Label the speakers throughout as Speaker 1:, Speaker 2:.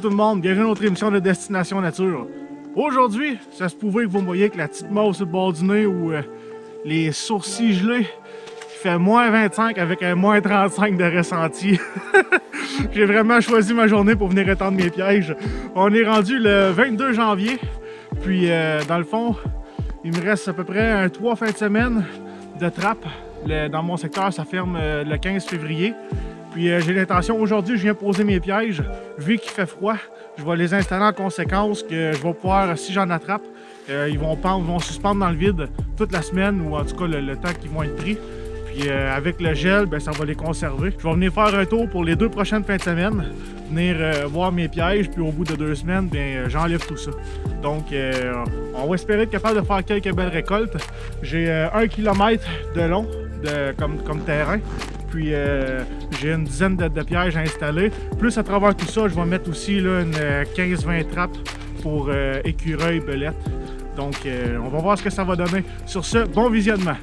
Speaker 1: tout le monde, bienvenue à notre émission de Destination Nature. Aujourd'hui, ça se pouvait que vous me voyez avec la petite mauve sur le bord du nez ou les sourcils gelés. Il fait moins 25 avec un moins 35 de ressenti. J'ai vraiment choisi ma journée pour venir étendre mes pièges. On est rendu le 22 janvier. Puis dans le fond, il me reste à peu près 3 fins de semaine de trappe. Dans mon secteur, ça ferme le 15 février. Puis j'ai l'intention, aujourd'hui, je viens poser mes pièges. Vu qu'il fait froid, je vais les installer en conséquence, que je vais pouvoir, si j'en attrape, ils vont suspendre dans le vide toute la semaine, ou en tout cas le temps qu'ils vont être pris. Puis avec le gel, ben, ça va les conserver. Je vais venir faire un tour pour les 2 prochaines fins de semaine, venir voir mes pièges, puis au bout de 2 semaines, ben, j'enlève tout ça. Donc on va espérer être capable de faire quelques belles récoltes. J'ai 1 km de long comme terrain. Puis j'ai une dizaine de pièges à installer. Plus à travers tout ça, je vais mettre aussi là, une 15-20 trappes pour écureuils, belettes. Donc on va voir ce que ça va donner. Sur ce, bon visionnement!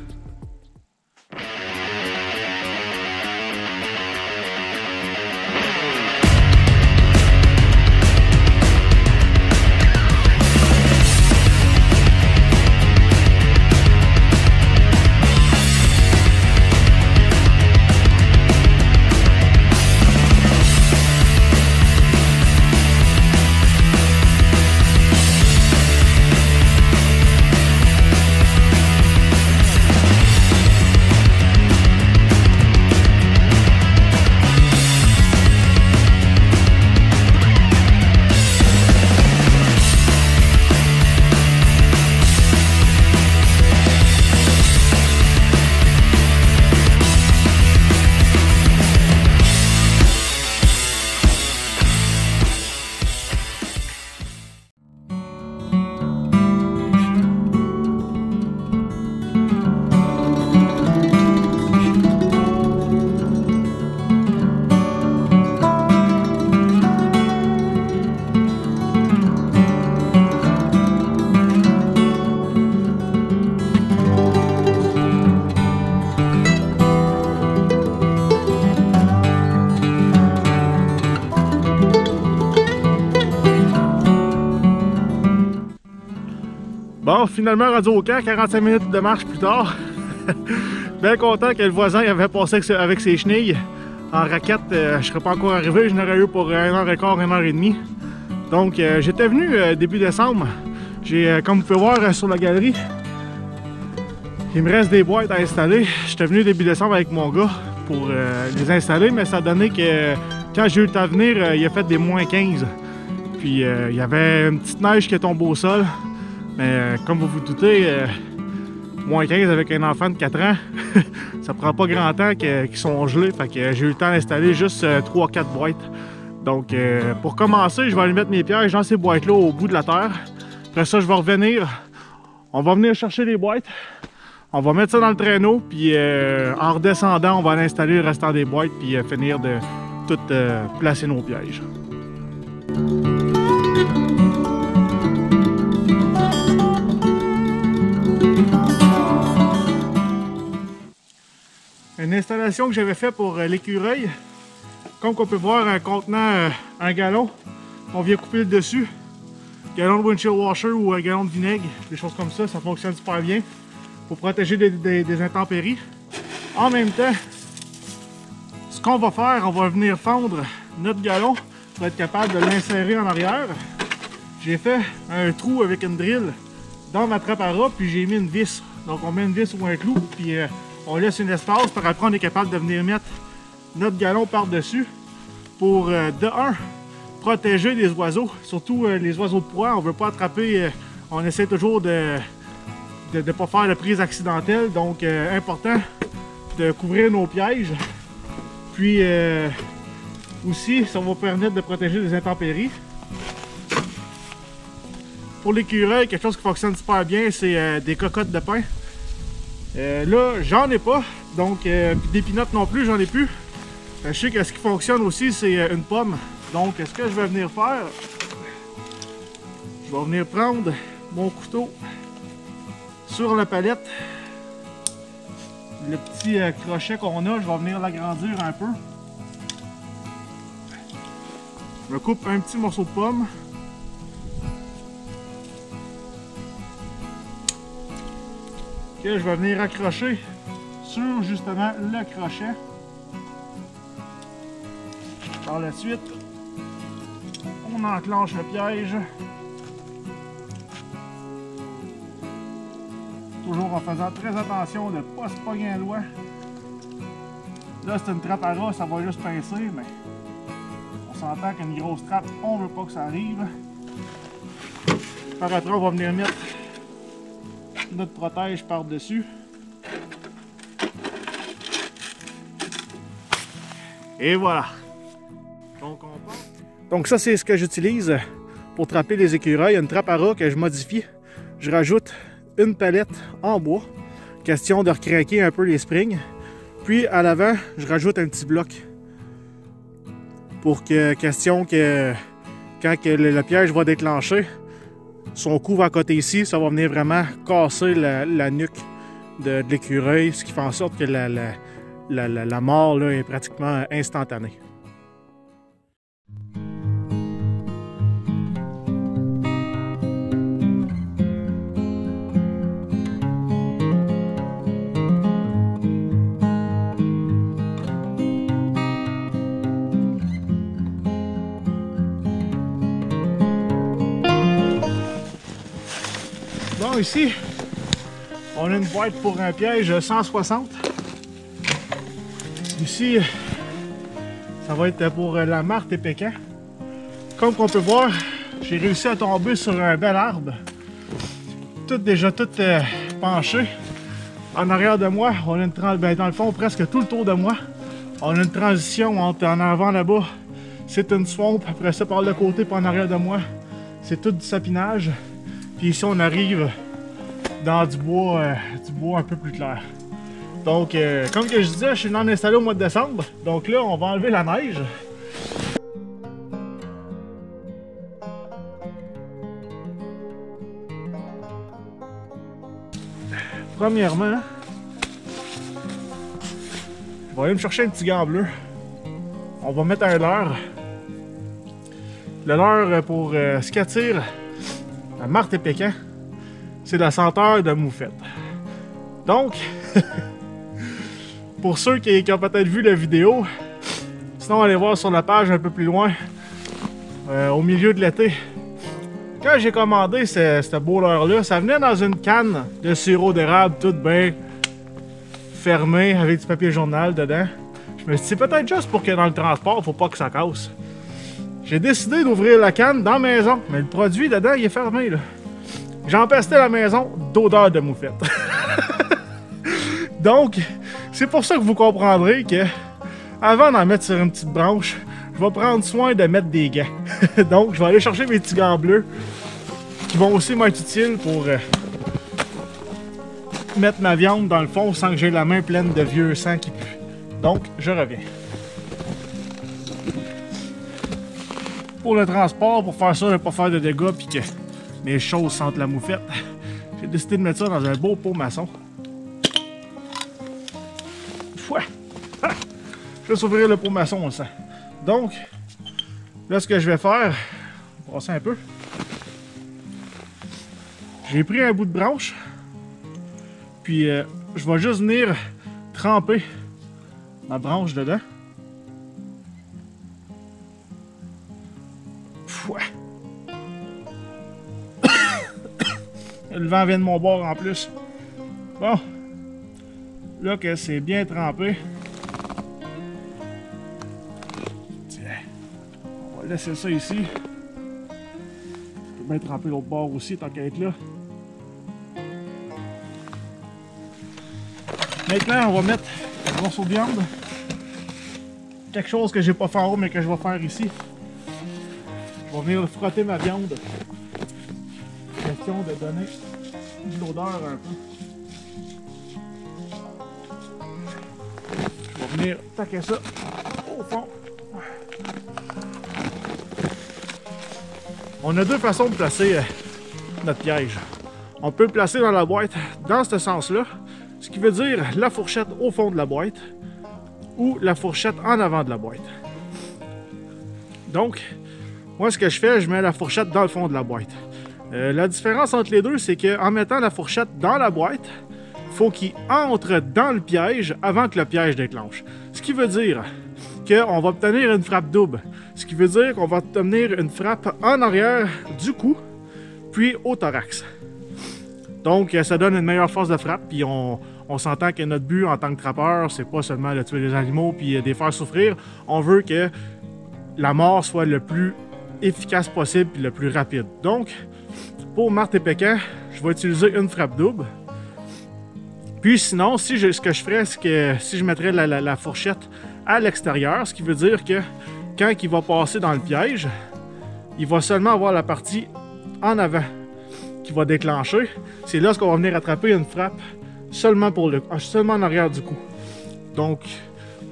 Speaker 1: Bon, finalement rendu au camp, 45 minutes de marche plus tard. Bien content que le voisin avait passé avec ses chenilles en raquette. Je ne serais pas encore arrivé, je n'aurais eu pour 1h15, 1h30. Donc j'étais venu début décembre. Comme vous pouvez voir sur la galerie, il me reste des boîtes à installer. J'étais venu début décembre avec mon gars pour les installer, mais ça a donné que quand j'ai eu le temps de venir, il a fait des moins 15. Puis il y avait une petite neige qui est tombée au sol. Mais comme vous vous doutez, moins 15 avec un enfant de 4 ans, ça prend pas grand temps qu'ils sont gelés. Fait que j'ai eu le temps d'installer juste 3-4 boîtes. Donc pour commencer, je vais aller mettre mes pièges dans ces boîtes-là au bout de la terre. Après ça, je vais revenir. On va venir chercher les boîtes. On va mettre ça dans le traîneau. Puis en redescendant, on va aller installer le restant des boîtes. Puis finir de tout placer nos pièges. Une installation que j'avais fait pour l'écureuil. Comme on peut voir, contenant un gallon, on vient couper le dessus. Gallon de windshield washer ou un gallon de vinaigre, des choses comme ça fonctionne super bien pour protéger des intempéries. En même temps, ce qu'on va faire, on va venir fendre notre gallon pour être capable de l'insérer en arrière. J'ai fait un trou avec une drill dans ma trappe à ras, puis j'ai mis une vis. Donc on met une vis ou un clou, puis on laisse un espace, par après on est capable de venir mettre notre gallon par-dessus pour, de 1, protéger les oiseaux, surtout les oiseaux de proie. On ne veut pas attraper, on essaie toujours de ne pas faire de prise accidentelle, donc important de couvrir nos pièges. Puis aussi, ça va permettre de protéger les intempéries. Pour l'écureuil, quelque chose qui fonctionne super bien, c'est des cocottes de pin. Là, j'en ai pas, donc des pinottes non plus, j'en ai plus. Je sais que ce qui fonctionne aussi, c'est une pomme. Donc, ce que je vais venir faire, je vais venir prendre mon couteau sur la palette. Le petit crochet qu'on a, je vais venir l'agrandir un peu. Je me coupe un petit morceau de pomme. Que je vais venir accrocher sur justement le crochet. Par la suite, on enclenche le piège. Toujours en faisant très attention de ne pas se pogner un doigt. Là, c'est une trappe à ras, ça va juste pincer, mais on s'entend qu'une grosse trappe, on veut pas que ça arrive. Par après, on va venir mettre notre protège par-dessus. Et voilà. Donc ça, c'est ce que j'utilise pour trapper les écureuils. Une trappe à ras que je modifie. Je rajoute une palette en bois. Question de recraquer un peu les springs. Puis à l'avant, je rajoute un petit bloc. Pour que, question que quand le piège va déclencher, son cou va à côté ici, ça va venir vraiment casser la nuque de l'écureuil, ce qui fait en sorte que la mort là, est pratiquement instantanée. Bon, ici, on a une boîte pour un piège 160. Ici, ça va être pour la martre et pécan. Comme on peut voir, j'ai réussi à tomber sur un bel arbre. Déjà tout penché. En arrière de moi, on a une dans le fond, presque tout le tour de moi, on a une transition entre en avant là-bas, c'est une swamp. Après ça, par le côté, puis en arrière de moi, c'est tout du sapinage. Puis ici, on arrive dans du bois un peu plus clair. Donc, comme que je disais, je suis non installé au mois de décembre. Donc là, on va enlever la neige. Premièrement, je vais aller me chercher un petit gant bleu. On va mettre un leurre. Le leurre pour ce qu'attire la martre et pécan, c'est la senteur de moufette. Donc, pour ceux qui ont peut-être vu la vidéo, sinon allez voir sur la page un peu plus loin, au milieu de l'été. Quand j'ai commandé ce beau leurre-là, ça venait dans une canne de sirop d'érable, toute bien fermée, avec du papier journal dedans. Je me suis dit, c'est peut-être juste pour que dans le transport, faut pas que ça casse. J'ai décidé d'ouvrir la canne dans la maison, mais le produit dedans, il est fermé, là. J'empestais la maison d'odeur de moufette. Donc, c'est pour ça que vous comprendrez que, avant d'en mettre sur une petite branche, je vais prendre soin de mettre des gants. Donc, je vais aller chercher mes petits gants bleus, qui vont aussi m'être utiles pour mettre ma viande dans le fond sans que j'ai la main pleine de vieux sang qui pue. Donc, je reviens. Pour le transport, pour faire ça, ne pas faire de dégâts puis que mes choses sentent la moufette, j'ai décidé de mettre ça dans un beau pot maçon. Juste ouvrir le pot maçon, on le sent. Donc, là, ce que je vais faire, je vais passer un peu. J'ai pris un bout de branche, puis je vais juste venir tremper ma branche dedans. Le vent vient de mon bord en plus. Bon, là que c'est bien trempé, tiens, on va laisser ça ici. Je peux bien tremper l'autre bord aussi tant qu'à être là. Maintenant, on va mettre un morceau de viande. Quelque chose que j'ai pas fait en haut mais que je vais faire ici. Je vais venir frotter ma viande. Question de donner de l'odeur un peu. Je vais venir taquer ça au fond. On a deux façons de placer notre piège. On peut le placer dans la boîte dans ce sens-là, ce qui veut dire la fourchette au fond de la boîte ou la fourchette en avant de la boîte. Donc, Moi, ce que je fais, je mets la fourchette dans le fond de la boîte. La différence entre les deux, c'est qu'en mettant la fourchette dans la boîte, il faut qu'il entre dans le piège avant que le piège déclenche. Ce qui veut dire qu'on va obtenir une frappe double. Ce qui veut dire qu'on va obtenir une frappe en arrière du cou, puis au thorax. Donc, ça donne une meilleure force de frappe, puis on s'entend que notre but en tant que trappeur, c'est pas seulement de tuer les animaux puis de les faire souffrir. On veut que la mort soit le plus efficace possible puis le plus rapide. Donc, pour Marthe et Pécan, je vais utiliser une frappe double. Puis sinon, ce que je ferais, c'est que si je mettrais la fourchette à l'extérieur, ce qui veut dire que quand il va passer dans le piège, il va seulement avoir la partie en avant qui va déclencher. C'est là qu'on va venir attraper une frappe seulement en arrière du cou. Donc,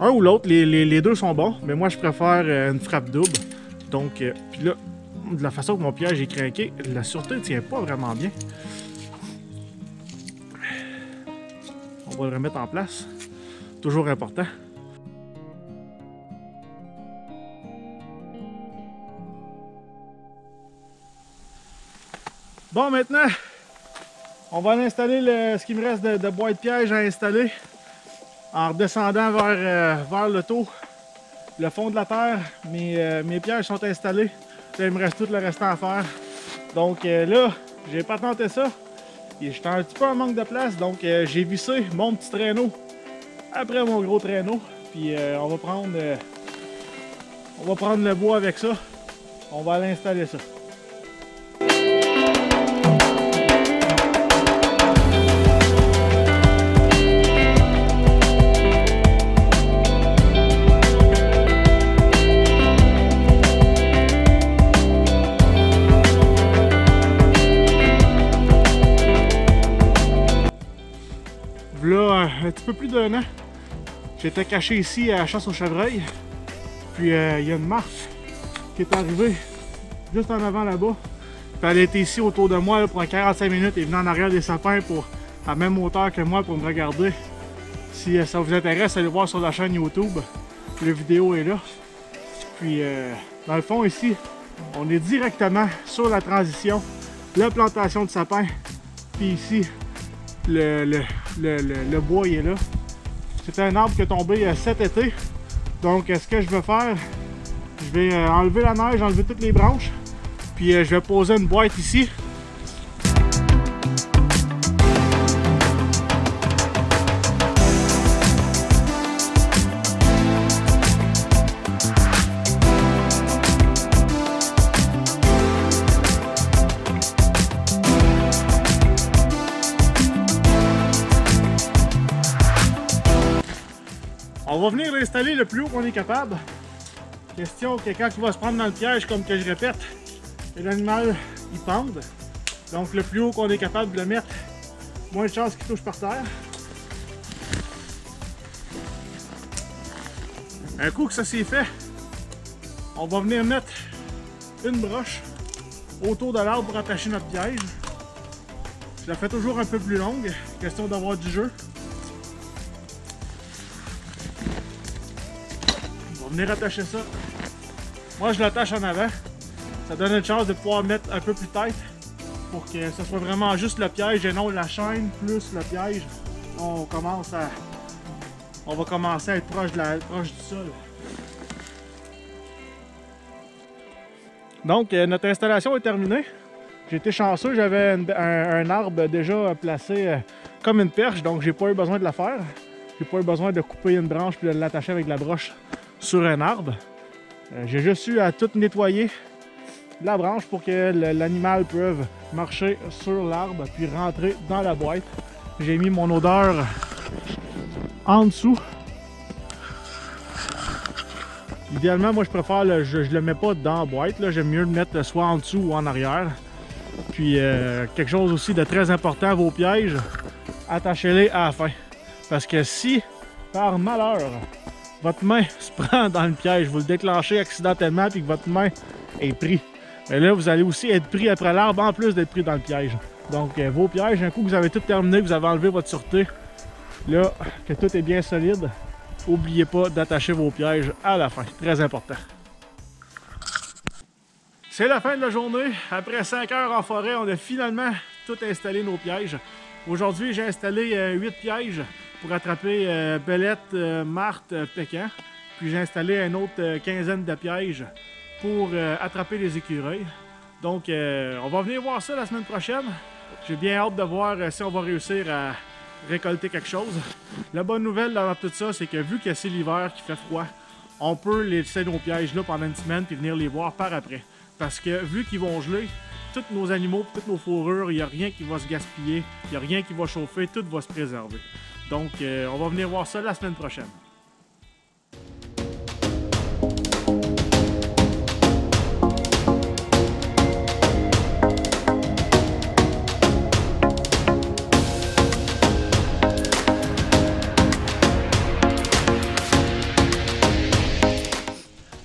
Speaker 1: un ou l'autre, les deux sont bons, mais moi je préfère une frappe double. Donc, puis là, de la façon que mon piège est craqué, la sûreté ne tient pas vraiment bien. On va le remettre en place. Toujours important. Bon, maintenant, on va aller installer ce qui me reste de boîte piège à installer en redescendant vers le taux, le fond de la terre. Mes pièges sont installés. Là, il me reste tout le restant à faire. Donc là, j'ai pas tenté ça. J'étais un petit peu en manque de place, donc j'ai vissé mon petit traîneau après mon gros traîneau. Puis on va prendre le bois avec ça. On va aller installer ça. Là, un petit peu plus d'un an, j'étais caché ici à la chasse aux chevreuils. Puis il y a une marche qui est arrivée juste en avant là-bas. Puis elle était ici autour de moi là, pour 45 minutes et venait en arrière des sapins à la même hauteur que moi pour me regarder. Si ça vous intéresse, allez voir sur la chaîne YouTube. La vidéo est là. Puis dans le fond ici, on est directement sur la transition, la plantation de sapins. Puis ici, le bois il est là. C'est un arbre qui est tombé cet été. Donc ce que je vais faire, je vais enlever la neige, enlever toutes les branches. Puis je vais poser une boîte ici. On va venir l'installer le plus haut qu'on est capable. Question que quand il va se prendre dans le piège, comme que je répète, que l'animal il pende. Donc le plus haut qu'on est capable de le mettre, moins de chances qu'il touche par terre. Un coup que ça c'est fait, on va venir mettre une broche autour de l'arbre pour attacher notre piège. Je la fais toujours un peu plus longue, question d'avoir du jeu. Venir attacher ça. Moi je l'attache en avant. Ça donne une chance de pouvoir mettre un peu plus tête pour que ce soit vraiment juste le piège et non la chaîne plus le piège. On va commencer à être proche du sol. Donc notre installation est terminée. J'ai été chanceux, j'avais un arbre déjà placé comme une perche, donc j'ai pas eu besoin de la faire. J'ai pas eu besoin de couper une branche puis de l'attacher avec la broche sur un arbre. J'ai juste eu à tout nettoyer la branche pour que l'animal puisse marcher sur l'arbre puis rentrer dans la boîte. J'ai mis mon odeur en dessous. Idéalement, moi je préfère, je le mets pas dans la boîte, j'aime mieux le mettre soit en dessous ou en arrière. Puis quelque chose aussi de très important, vos pièges, attachez-les à la fin. Parce que si, par malheur, votre main se prend dans le piège, vous le déclenchez accidentellement puis que votre main est prise. Mais là, vous allez aussi être pris après l'arbre en plus d'être pris dans le piège. Donc, vos pièges, un coup que vous avez tout terminé, que vous avez enlevé votre sûreté, là, que tout est bien solide, n'oubliez pas d'attacher vos pièges à la fin. Très important. C'est la fin de la journée. Après 5 heures en forêt, on a finalement tout installé nos pièges. Aujourd'hui, j'ai installé 8 pièges pour attraper belette, martre, pécan. Puis j'ai installé une autre quinzaine de pièges pour attraper les écureuils. Donc, on va venir voir ça la semaine prochaine. J'ai bien hâte de voir si on va réussir à récolter quelque chose. La bonne nouvelle dans tout ça, c'est que vu que c'est l'hiver, qu'il fait froid, on peut laisser nos pièges là pendant une semaine puis venir les voir par après. Parce que vu qu'ils vont geler, tous nos animaux, toutes nos fourrures, il n'y a rien qui va se gaspiller, il n'y a rien qui va chauffer, tout va se préserver. Donc, on va venir voir ça la semaine prochaine.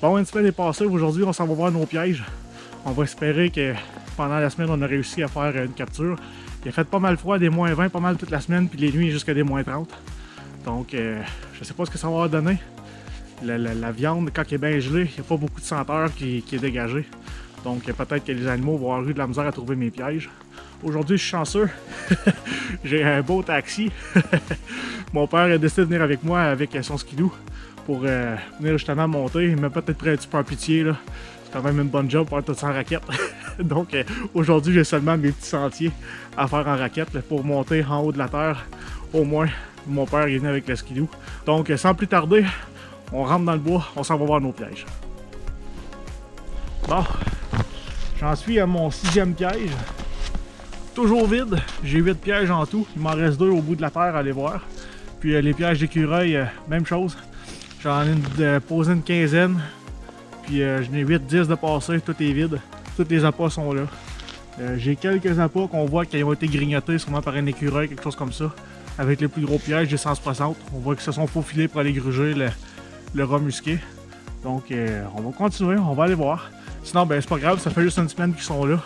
Speaker 1: Bon, une semaine est passée, aujourd'hui on s'en va voir nos pièges. On va espérer que pendant la semaine on a réussi à faire une capture. Il a fait pas mal froid, des moins 20 pas mal toute la semaine, puis les nuits jusqu'à des moins 30. Donc je sais pas ce que ça va donner. La viande, quand elle est bien gelée, il n'y a pas beaucoup de senteur qui est dégagée. Donc peut-être que les animaux vont avoir eu de la misère à trouver mes pièges. Aujourd'hui je suis chanceux. J'ai un beau taxi. Mon père a décidé de venir avec moi avec son skidoo pour venir justement monter. Il m'a peut-être pris un petit peu en pitié, là. C'est quand même une bonne job pour être tout sans raquette. Donc aujourd'hui, j'ai seulement mes petits sentiers à faire en raquette là, pour monter en haut de la terre. Au moins, mon père est venu avec le skidoo. Donc sans plus tarder, on rentre dans le bois, on s'en va voir nos pièges. Bon, j'en suis à mon 6e piège. Toujours vide, j'ai 8 pièges en tout. Il m'en reste 2 au bout de la terre à aller voir. Puis les pièges d'écureuil, même chose. J'en ai posé une quinzaine, puis j'en ai 8-10 de passés, tout est vide. Tous les appâts sont là. J'ai quelques appâts qu'on voit qui ont été grignotés, sûrement par un écureuil, quelque chose comme ça. Avec les plus gros pièges, j'ai 160. On voit qu'ils se sont faufilés pour aller gruger le rat musqué. Donc on va continuer, on va aller voir. Sinon, ben c'est pas grave, ça fait juste une semaine qu'ils sont là.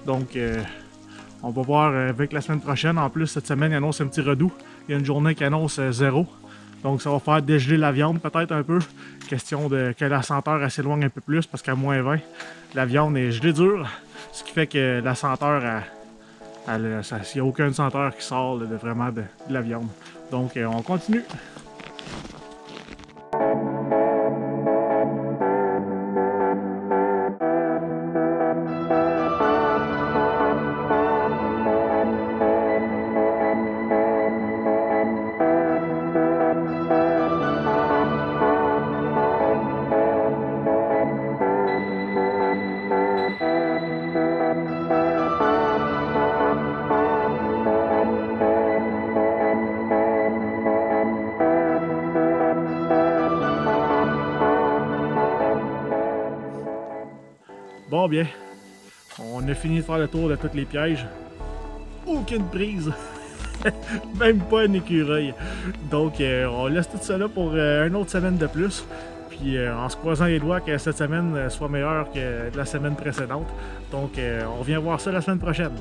Speaker 1: Donc on va voir avec la semaine prochaine. En plus, cette semaine, il annonce un petit redout. Il y a une journée qui annonce 0. Donc ça va faire dégeler la viande peut-être un peu. Question de que la senteur s'éloigne un peu plus parce qu'à moins 20, la viande est gelée dure. Ce qui fait que la senteur, il n'y a aucune senteur qui sort vraiment de la viande. Donc on continue. Bon bien, on a fini de faire le tour de tous les pièges. Aucune prise, même pas un écureuil. Donc on laisse tout ça là pour une autre semaine de plus. Puis en se croisant les doigts que cette semaine soit meilleure que la semaine précédente. Donc on revient voir ça la semaine prochaine.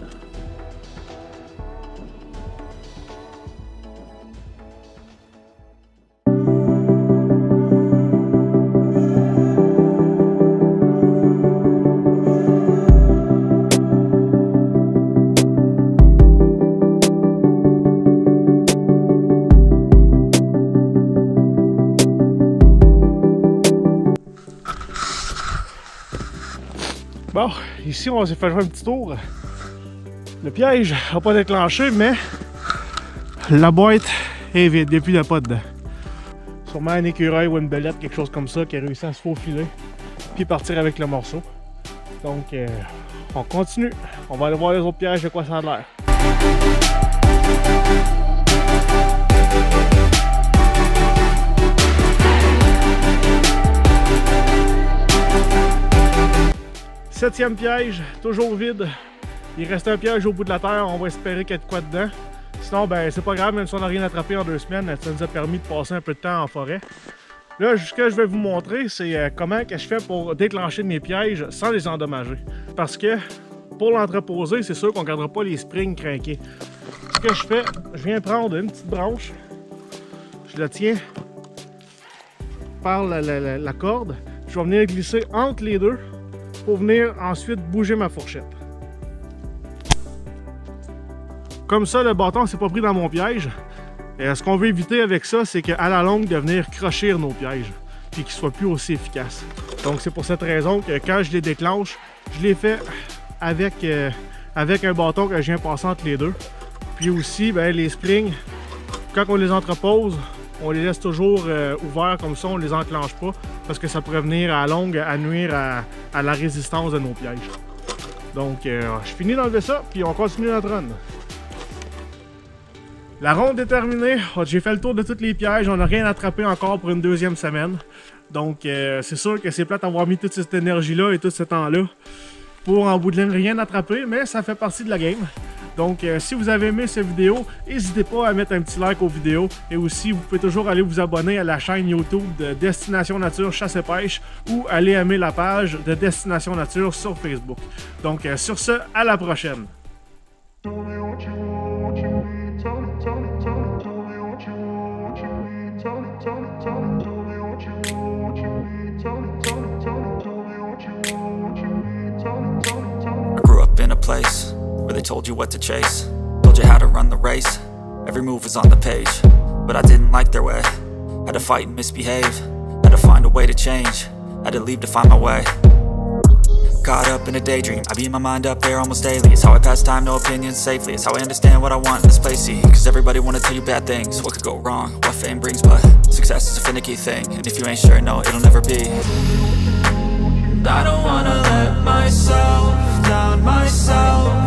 Speaker 1: Bon, ici on s'est fait jouer un petit tour. Le piège n'a pas déclenché, mais la boîte est vide, depuis il n'y a pas dedans. Sûrement un écureuil ou une belette, quelque chose comme ça, qui a réussi à se faufiler puis partir avec le morceau. Donc on continue. On va aller voir les autres pièges de quoi ça a l'air. Septième piège, toujours vide. Il reste un piège au bout de la terre, on va espérer qu'il y a de quoi dedans. Sinon, ben c'est pas grave, même si on n'a rien attrapé en 2 semaines, ça nous a permis de passer un peu de temps en forêt. Là, ce que je vais vous montrer, c'est comment que je fais pour déclencher mes pièges sans les endommager. Parce que pour l'entreposer, c'est sûr qu'on ne gardera pas les springs craqués. Ce que je fais, je viens prendre une petite branche, je la tiens par la corde, je vais venir glisser entre les deux. pour venir ensuite bouger ma fourchette. Comme ça, le bâton ne s'est pas pris dans mon piège. Et ce qu'on veut éviter avec ça, c'est qu'à la longue, de venir crocher nos pièges, puis qu'ils ne soient plus aussi efficaces. Donc c'est pour cette raison que quand je les déclenche, je les fais avec un bâton que je viens passer entre les deux. Puis aussi, ben, les springs, quand on les entrepose, on les laisse toujours ouverts comme ça, on ne les enclenche pas, parce que ça pourrait venir à la longue à nuire à la résistance de nos pièges. Donc je finis d'enlever ça, puis on continue notre run. La ronde est terminée, j'ai fait le tour de tous les pièges, on n'a rien attrapé encore pour une deuxième semaine. Donc c'est sûr que c'est plate d'avoir mis toute cette énergie-là et tout ce temps-là pour en bout de ligne rien attraper, mais ça fait partie de la game. Donc si vous avez aimé cette vidéo, n'hésitez pas à mettre un petit like aux vidéos et aussi vous pouvez toujours aller vous abonner à la chaîne YouTube de Destination Nature Chasse et Pêche ou aller aimer la page de Destination Nature sur Facebook. Donc sur ce, à la prochaine!
Speaker 2: I grew up in a place where they told you what to chase, told you how to run the race, every move was on the page. But I didn't like their way, had to fight and misbehave, had to find a way to change, had to leave to find my way. Caught up in a daydream, I beat my mind up there almost daily. It's how I pass time, no opinions safely. It's how I understand what I want in this place, see. Cause everybody wanna tell you bad things, what could go wrong, what fame brings. But success is a finicky thing, and if you ain't sure, no, it'll never be. I don't wanna let myself down myself.